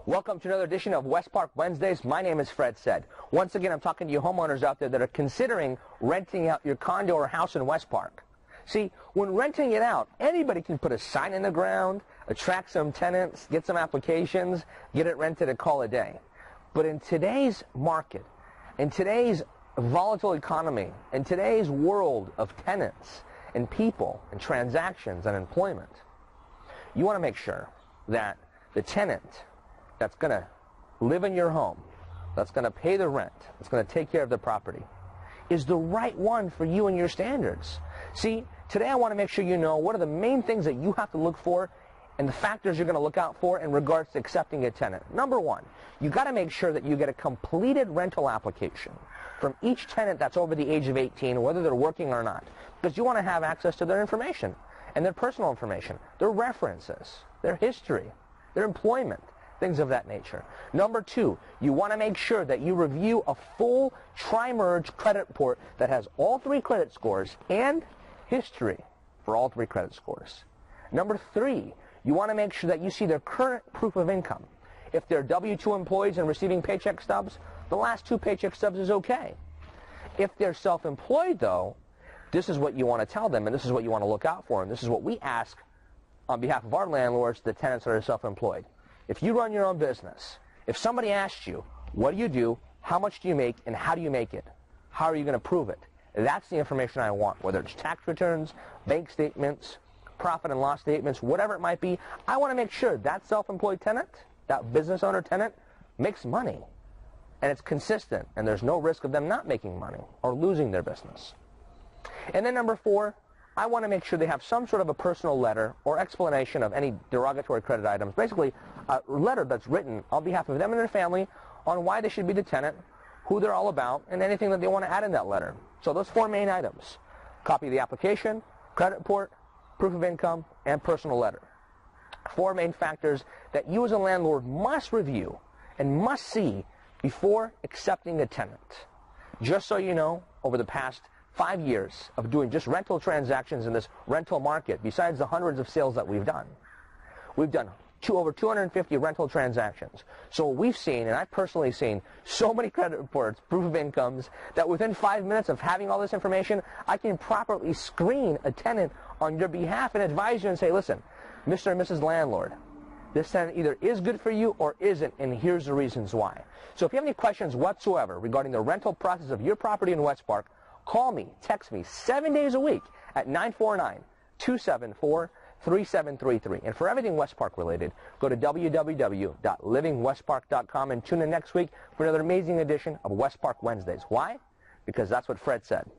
Welcome to another edition of Westpark Wednesdays. My name is Fred Said. Once again, I'm talking to you homeowners out there that are considering renting out your condo or house in Westpark. See, when renting it out, anybody can put a sign in the ground, attract some tenants, get some applications, get it rented and call it a day. But in today's market, in today's volatile economy, in today's world of tenants and people and transactions and employment, you want to make sure that the tenant that's going to live in your home, that's going to pay the rent, that's going to take care of the property, is the right one for you and your standards. See, today I want to make sure you know what are the main things that you have to look for and the factors you're going to look out for in regards to accepting a tenant. Number one, you got to make sure that you get a completed rental application from each tenant that's over the age of 18, whether they're working or not, because you want to have access to their information and their personal information, their references, their history, their employment, things of that nature. Number two, you want to make sure that you review a full tri-merge credit report that has all three credit scores and history for all three credit scores. Number three, you want to make sure that you see their current proof of income. If they're W-2 employees and receiving paycheck stubs, the last two paycheck stubs is okay. If they're self-employed, though, this is what you want to tell them, and this is what you want to look out for, and this is what we ask on behalf of our landlords, the tenants that are self-employed. If you run your own business, if somebody asks you, what do you do, how much do you make, and how do you make it? How are you going to prove it? That's the information I want, whether it's tax returns, bank statements, profit and loss statements, whatever it might be. I want to make sure that self-employed tenant, that business owner tenant, makes money, and it's consistent, and there's no risk of them not making money or losing their business. And then number four, I want to make sure they have some sort of a personal letter or explanation of any derogatory credit items, basically a letter that's written on behalf of them and their family on why they should be the tenant, who they're all about, and anything that they want to add in that letter. So those four main items: copy of the application, credit report, proof of income, and personal letter. Four main factors that you as a landlord must review and must see before accepting a tenant. Just so you know, over the past 5 years of doing just rental transactions in this rental market, besides the hundreds of sales that we've done over 250 rental transactions. So we've seen, and I've personally seen, so many credit reports, proof of incomes, that within 5 minutes of having all this information, I can properly screen a tenant on your behalf and advise you and say, listen, Mr. and Mrs. Landlord, this tenant either is good for you or isn't, and here's the reasons why. So if you have any questions whatsoever regarding the rental process of your property in Westpark, call me, text me 7 days a week at 949-274-3733. And for everything Westpark related, go to www.livingwestpark.com and tune in next week for another amazing edition of Westpark Wednesdays. Why? Because that's what Fred said.